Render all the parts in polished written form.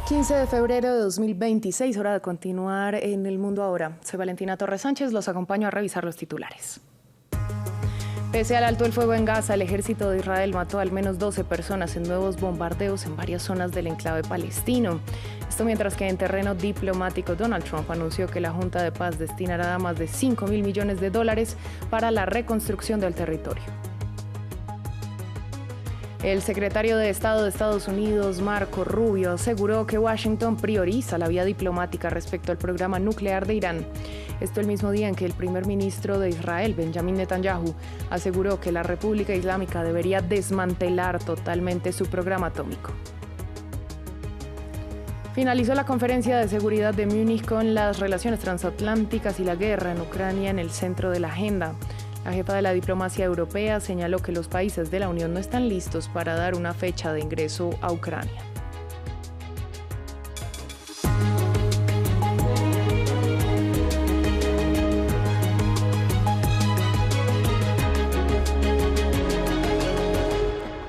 15 de febrero de 2026, hora de continuar en El Mundo Ahora. Soy Valentina Torres Sánchez, los acompaño a revisar los titulares. Pese al alto el fuego en Gaza, el ejército de Israel mató al menos 12 personas en nuevos bombardeos en varias zonas del enclave palestino. Esto mientras que en terreno diplomático Donald Trump anunció que la Junta de Paz destinará más de $5.000 millones para la reconstrucción del territorio. El secretario de Estado de Estados Unidos, Marco Rubio, aseguró que Washington prioriza la vía diplomática respecto al programa nuclear de Irán. Esto el mismo día en que el primer ministro de Israel, Benjamin Netanyahu, aseguró que la República Islámica debería desmantelar totalmente su programa atómico. Finalizó la conferencia de seguridad de Múnich con las relaciones transatlánticas y la guerra en Ucrania en el centro de la agenda. La jefa de la diplomacia europea señaló que los países de la Unión no están listos para dar una fecha de ingreso a Ucrania.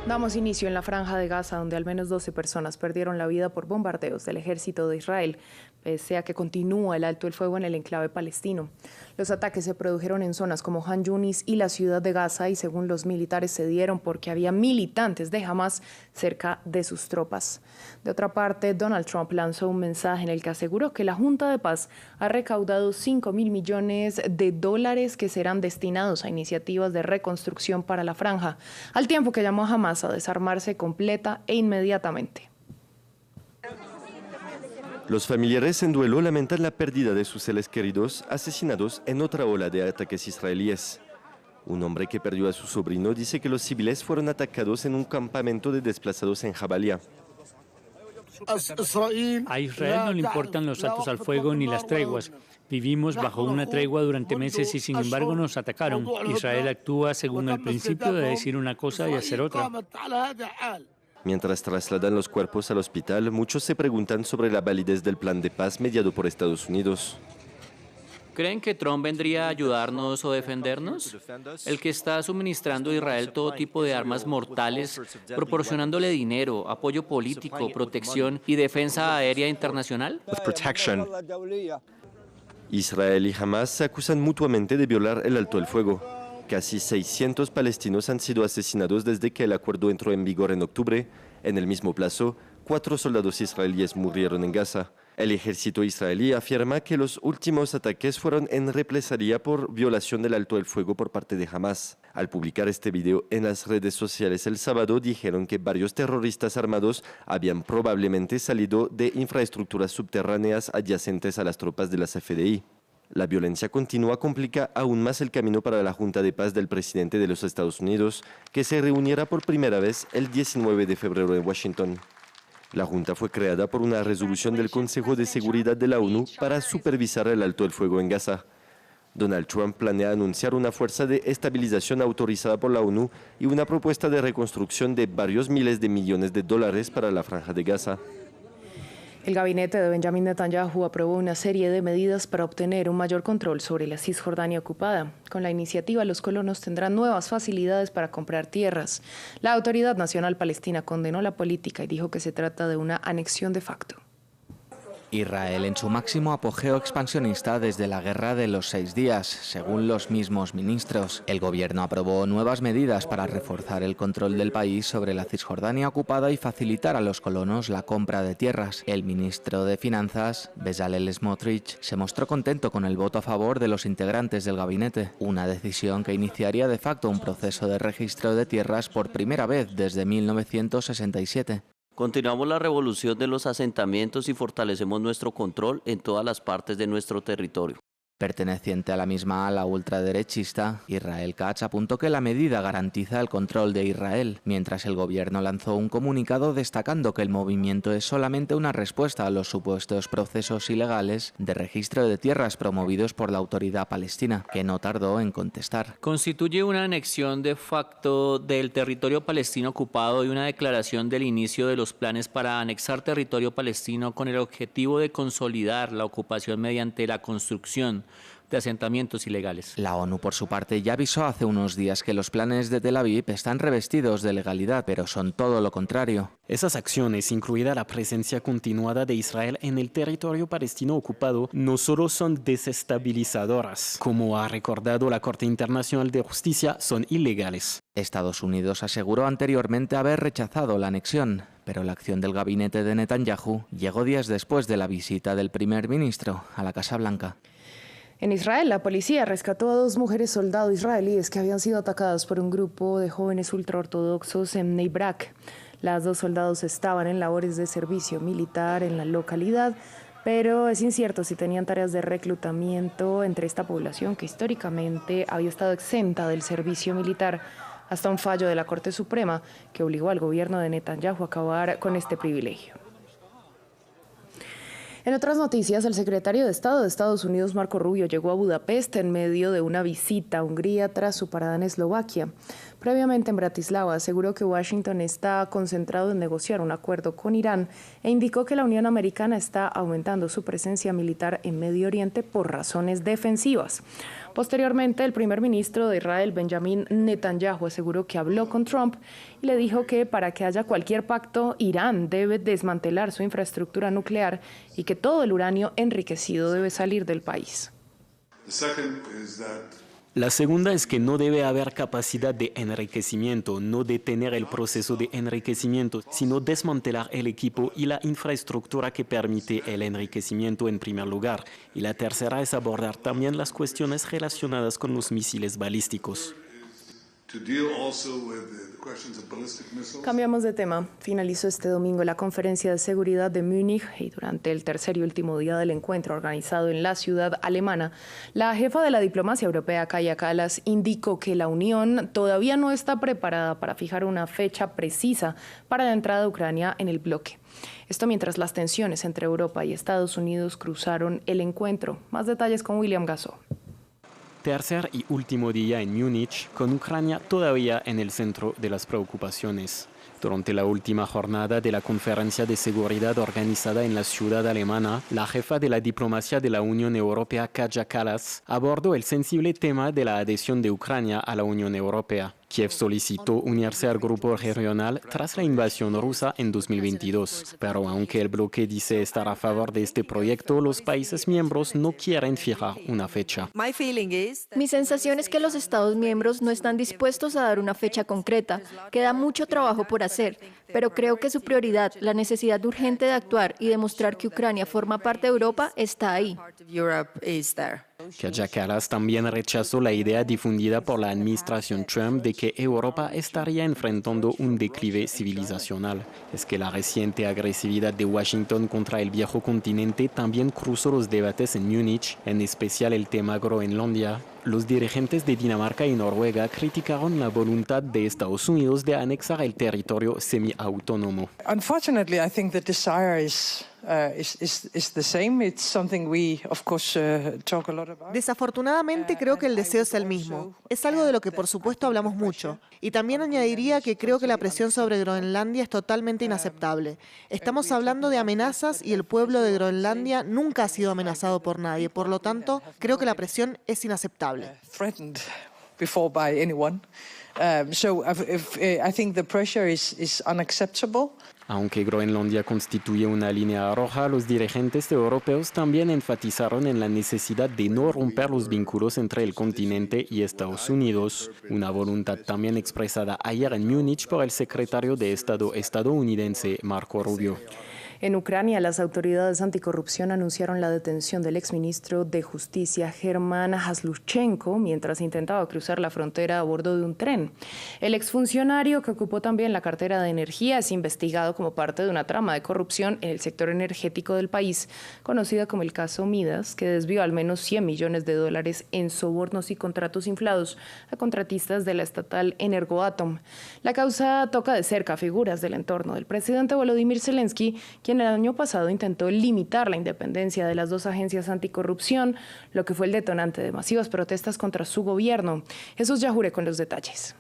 Damos inicio en la Franja de Gaza, donde al menos 12 personas perdieron la vida por bombardeos del ejército de Israel, pese a que continúa el alto el fuego en el enclave palestino. Los ataques se produjeron en zonas como Han Yunis y la ciudad de Gaza y según los militares se dieron porque había militantes de Hamás cerca de sus tropas. De otra parte, Donald Trump lanzó un mensaje en el que aseguró que la Junta de Paz ha recaudado $5.000 millones que serán destinados a iniciativas de reconstrucción para la franja, al tiempo que llamó a Hamás a desarmarse completa e inmediatamente. Los familiares en duelo lamentan la pérdida de sus seres queridos asesinados en otra ola de ataques israelíes. Un hombre que perdió a su sobrino dice que los civiles fueron atacados en un campamento de desplazados en Jabalia. A Israel no le importan los altos al fuego ni las treguas. Vivimos bajo una tregua durante meses y sin embargo nos atacaron. Israel actúa según el principio de decir una cosa y hacer otra. Mientras trasladan los cuerpos al hospital, muchos se preguntan sobre la validez del plan de paz mediado por Estados Unidos. ¿Creen que Trump vendría a ayudarnos o defendernos? El que está suministrando a Israel todo tipo de armas mortales, proporcionándole dinero, apoyo político, protección y defensa aérea internacional. Israel y Hamás se acusan mutuamente de violar el alto el fuego. Casi 600 palestinos han sido asesinados desde que el acuerdo entró en vigor en octubre. En el mismo plazo, 4 soldados israelíes murieron en Gaza. El ejército israelí afirma que los últimos ataques fueron en represalia por violación del alto el fuego por parte de Hamás. Al publicar este video en las redes sociales el sábado, dijeron que varios terroristas armados habían probablemente salido de infraestructuras subterráneas adyacentes a las tropas de la CFDI. La violencia continua complica aún más el camino para la Junta de Paz del presidente de los Estados Unidos, que se reunirá por primera vez el 19 de febrero en Washington. La Junta fue creada por una resolución del Consejo de Seguridad de la ONU para supervisar el alto el fuego en Gaza. Donald Trump planea anunciar una fuerza de estabilización autorizada por la ONU y una propuesta de reconstrucción de varios miles de millones de dólares para la Franja de Gaza. El gabinete de Benjamin Netanyahu aprobó una serie de medidas para obtener un mayor control sobre la Cisjordania ocupada. Con la iniciativa, los colonos tendrán nuevas facilidades para comprar tierras. La Autoridad Nacional Palestina condenó la política y dijo que se trata de una anexión de facto. Israel en su máximo apogeo expansionista desde la Guerra de los 6 días, según los mismos ministros. El gobierno aprobó nuevas medidas para reforzar el control del país sobre la Cisjordania ocupada y facilitar a los colonos la compra de tierras. El ministro de Finanzas, Bezalel Smotrich, se mostró contento con el voto a favor de los integrantes del gabinete, una decisión que iniciaría de facto un proceso de registro de tierras por primera vez desde 1967. Continuamos la revolución de los asentamientos y fortalecemos nuestro control en todas las partes de nuestro territorio. Perteneciente a la misma ala ultraderechista, Israel Katz apuntó que la medida garantiza el control de Israel, mientras el gobierno lanzó un comunicado destacando que el movimiento es solamente una respuesta a los supuestos procesos ilegales de registro de tierras promovidos por la autoridad palestina, que no tardó en contestar. Constituye una anexión de facto del territorio palestino ocupado y una declaración del inicio de los planes para anexar territorio palestino con el objetivo de consolidar la ocupación mediante la construcción, de asentamientos ilegales. La ONU, por su parte, ya avisó hace unos días que los planes de Tel Aviv están revestidos de legalidad, pero son todo lo contrario. Esas acciones, incluida la presencia continuada de Israel en el territorio palestino ocupado, no solo son desestabilizadoras, como ha recordado la Corte Internacional de Justicia, son ilegales. Estados Unidos aseguró anteriormente haber rechazado la anexión, pero la acción del gabinete de Netanyahu llegó días después de la visita del primer ministro a la Casa Blanca. En Israel, la policía rescató a 2 mujeres soldado israelíes que habían sido atacadas por un grupo de jóvenes ultraortodoxos en Bnei Brak. Las 2 soldados estaban en labores de servicio militar en la localidad, pero es incierto si tenían tareas de reclutamiento entre esta población que históricamente había estado exenta del servicio militar, hasta un fallo de la Corte Suprema que obligó al gobierno de Netanyahu a acabar con este privilegio. En otras noticias, el secretario de Estado de Estados Unidos, Marco Rubio, llegó a Budapest en medio de una visita a Hungría tras su parada en Eslovaquia. Previamente en Bratislava aseguró que Washington está concentrado en negociar un acuerdo con Irán e indicó que la Unión Americana está aumentando su presencia militar en Medio Oriente por razones defensivas. Posteriormente, el primer ministro de Israel, Benjamin Netanyahu, aseguró que habló con Trump y le dijo que para que haya cualquier pacto, Irán debe desmantelar su infraestructura nuclear y que todo el uranio enriquecido debe salir del país. La segunda es que no debe haber capacidad de enriquecimiento, no detener el proceso de enriquecimiento, sino desmantelar el equipo y la infraestructura que permite el enriquecimiento en primer lugar. Y la tercera es abordar también las cuestiones relacionadas con los misiles balísticos. Cambiamos de tema. Finalizó este domingo la conferencia de seguridad de Múnich y durante el tercer y último día del encuentro organizado en la ciudad alemana, la jefa de la diplomacia europea, Kaja Kallas, indicó que la Unión todavía no está preparada para fijar una fecha precisa para la entrada de Ucrania en el bloque. Esto mientras las tensiones entre Europa y Estados Unidos cruzaron el encuentro. Más detalles con William Gasso. Tercer y último día en Múnich, con Ucrania todavía en el centro de las preocupaciones. Durante la última jornada de la conferencia de seguridad organizada en la ciudad alemana, la jefa de la diplomacia de la Unión Europea, Kaja Kallas, abordó el sensible tema de la adhesión de Ucrania a la Unión Europea. Kiev solicitó unirse al grupo regional tras la invasión rusa en 2022, pero aunque el bloque dice estar a favor de este proyecto, los países miembros no quieren fijar una fecha. Mi sensación es que los Estados miembros no están dispuestos a dar una fecha concreta. Queda mucho trabajo por hacer, pero creo que su prioridad, la necesidad urgente de actuar y demostrar que Ucrania forma parte de Europa, está ahí. Kaja Kallas también rechazó la idea difundida por la administración Trump de que Europa estaría enfrentando un declive civilizacional. Es que la reciente agresividad de Washington contra el viejo continente también cruzó los debates en Múnich, en especial el tema Groenlandia. Los dirigentes de Dinamarca y Noruega criticaron la voluntad de Estados Unidos de anexar el territorio semiautónomo. Unfortunately, I think the desire is the same. It's something we, of course, talk a lot about. Desafortunadamente creo que el deseo es el mismo. Es algo de lo que por supuesto hablamos mucho. Y también añadiría que creo que la presión sobre Groenlandia es totalmente inaceptable. Estamos hablando de amenazas y el pueblo de Groenlandia nunca ha sido amenazado por nadie. Por lo tanto, creo que la presión es inaceptable. Threatened before by anyone. So I think the pressure is unacceptable. Aunque Groenlandia constituye una línea roja, los dirigentes europeos también enfatizaron en la necesidad de no romper los vínculos entre el continente y Estados Unidos, una voluntad también expresada ayer en Múnich por el secretario de Estado estadounidense Marco Rubio. En Ucrania, las autoridades anticorrupción anunciaron la detención del exministro de Justicia German Hasluchenko mientras intentaba cruzar la frontera a bordo de un tren. El exfuncionario, que ocupó también la cartera de energía, es investigado como parte de una trama de corrupción en el sector energético del país, conocida como el caso Midas, que desvió al menos $100 millones en sobornos y contratos inflados a contratistas de la estatal Energoatom. La causa toca de cerca figuras del entorno del presidente Volodymyr Zelensky, quien el año pasado intentó limitar la independencia de las 2 agencias anticorrupción, lo que fue el detonante de masivas protestas contra su gobierno. Jesús Yajure con los detalles.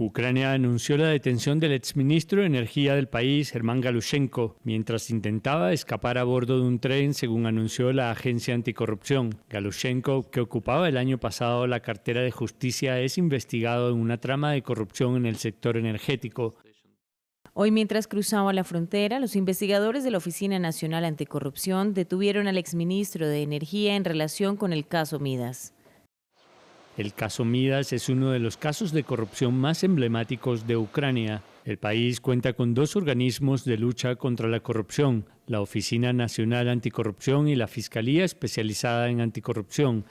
Ucrania anunció la detención del exministro de Energía del país, Germán Galushenko, mientras intentaba escapar a bordo de un tren, según anunció la agencia anticorrupción. Galushenko, que ocupaba el año pasado la cartera de Justicia, es investigado en una trama de corrupción en el sector energético. Hoy, mientras cruzaba la frontera, los investigadores de la Oficina Nacional Anticorrupción detuvieron al exministro de Energía en relación con el caso Midas. El caso Midas es uno de los casos de corrupción más emblemáticos de Ucrania. El país cuenta con 2 organismos de lucha contra la corrupción, la Oficina Nacional Anticorrupción y la Fiscalía Especializada en Anticorrupción.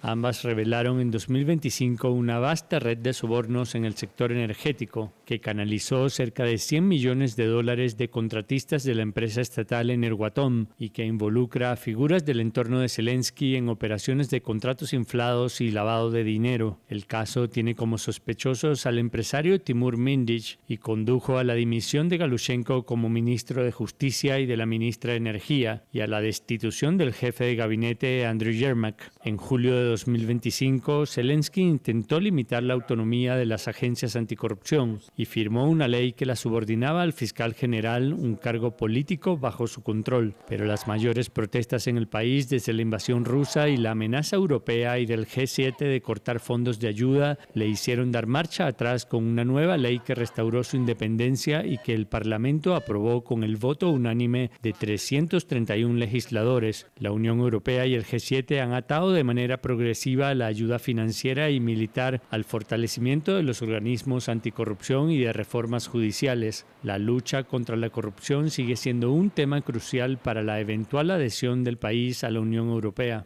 Ambas revelaron en 2025 una vasta red de sobornos en el sector energético, que canalizó cerca de $100 millones de contratistas de la empresa estatal Energoatom y que involucra a figuras del entorno de Zelensky en operaciones de contratos inflados y lavado de dinero. El caso tiene como sospechosos al empresario Timur Mindic y condujo a la dimisión de Galushenko como ministro de Justicia y de la ministra de Energía y a la destitución del jefe de gabinete Andriy Yermak. En julio de 2025, Zelensky intentó limitar la autonomía de las agencias anticorrupción y firmó una ley que la subordinaba al fiscal general, un cargo político bajo su control. Pero las mayores protestas en el país desde la invasión rusa y la amenaza europea y del G7 de cortar fondos de ayuda le hicieron dar marcha atrás con una nueva ley que restauró su independencia y que el Parlamento aprobó con el voto unánime de 331 legisladores. La Unión Europea y el G7 han atado de manera progresiva la ayuda financiera y militar al fortalecimiento de los organismos anticorrupción y de reformas judiciales. La lucha contra la corrupción sigue siendo un tema crucial para la eventual adhesión del país a la Unión Europea.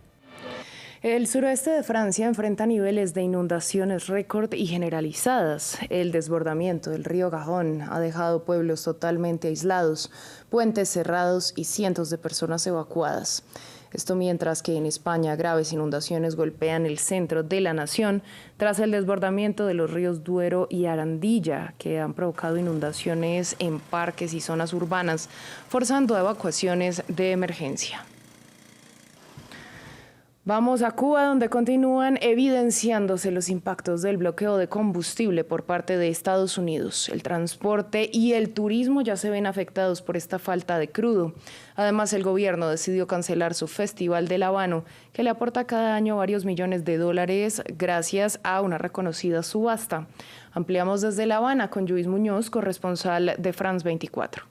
El suroeste de Francia enfrenta niveles de inundaciones récord y generalizadas. El desbordamiento del río Garonne ha dejado pueblos totalmente aislados, puentes cerrados y cientos de personas evacuadas. Esto mientras que en España graves inundaciones golpean el centro de la nación tras el desbordamiento de los ríos Duero y Arandilla, que han provocado inundaciones en parques y zonas urbanas, forzando evacuaciones de emergencia. Vamos a Cuba, donde continúan evidenciándose los impactos del bloqueo de combustible por parte de Estados Unidos. El transporte y el turismo ya se ven afectados por esta falta de crudo. Además, el gobierno decidió cancelar su Festival del Habano, que le aporta cada año varios millones de dólares gracias a una reconocida subasta. Ampliamos desde La Habana con Luis Muñoz, corresponsal de France 24.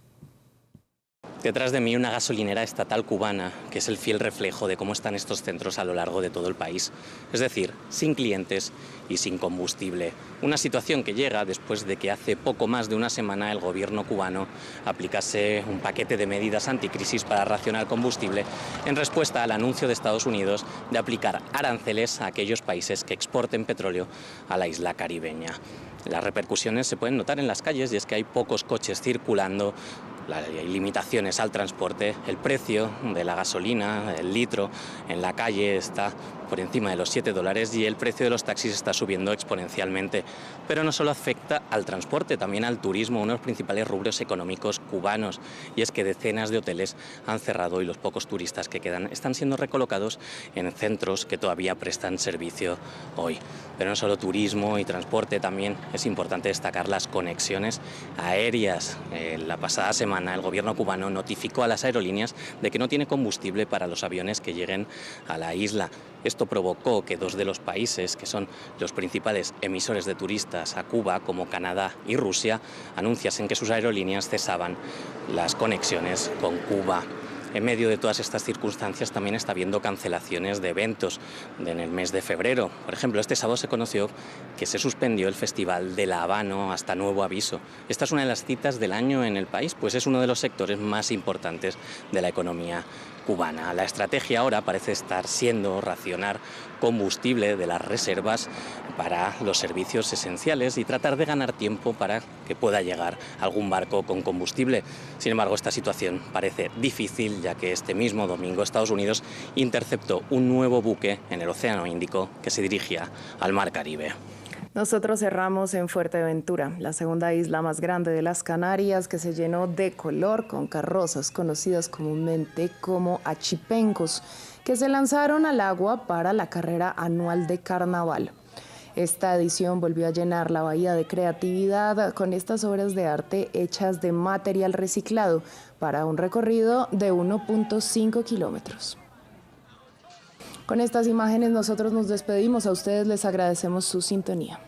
Detrás de mí una gasolinera estatal cubana, que es el fiel reflejo de cómo están estos centros a lo largo de todo el país. Es decir, sin clientes y sin combustible. Una situación que llega después de que hace poco más de una semana el gobierno cubano aplicase un paquete de medidas anticrisis para racionar combustible en respuesta al anuncio de Estados Unidos de aplicar aranceles a aquellos países que exporten petróleo a la isla caribeña. Las repercusiones se pueden notar en las calles y es que hay pocos coches circulando, hay limitaciones al transporte, el precio de la gasolina, el litro en la calle está por encima de los $7 y el precio de los taxis está subiendo exponencialmente. Pero no solo afecta al transporte, también al turismo, uno de los principales rubros económicos cubanos. Y es que decenas de hoteles han cerrado y los pocos turistas que quedan están siendo recolocados en centros que todavía prestan servicio hoy. Pero no solo turismo y transporte, también es importante destacar las conexiones aéreas. La pasada semana el gobierno cubano notificó a las aerolíneas de que no tiene combustible para los aviones que lleguen a la isla. Esto provocó que 2 de los países que son los principales emisores de turistas a Cuba, como Canadá y Rusia, anunciasen que sus aerolíneas cesaban las conexiones con Cuba. En medio de todas estas circunstancias también está habiendo cancelaciones de eventos en el mes de febrero. Por ejemplo, este sábado se conoció que se suspendió el Festival del Habano hasta nuevo aviso. Esta es una de las citas del año en el país, pues es uno de los sectores más importantes de la economía cubana. La estrategia ahora parece estar siendo racionar combustible de las reservas para los servicios esenciales y tratar de ganar tiempo para que pueda llegar algún barco con combustible. Sin embargo, esta situación parece difícil, ya que este mismo domingo Estados Unidos interceptó un nuevo buque en el Océano Índico que se dirigía al Mar Caribe. Nosotros cerramos en Fuerteventura, la segunda isla más grande de las Canarias, que se llenó de color con carrozas conocidas comúnmente como achipencos, que se lanzaron al agua para la carrera anual de carnaval. Esta edición volvió a llenar la bahía de creatividad con estas obras de arte hechas de material reciclado para un recorrido de 1.5 kilómetros. Con estas imágenes nosotros nos despedimos. A ustedes les agradecemos su sintonía.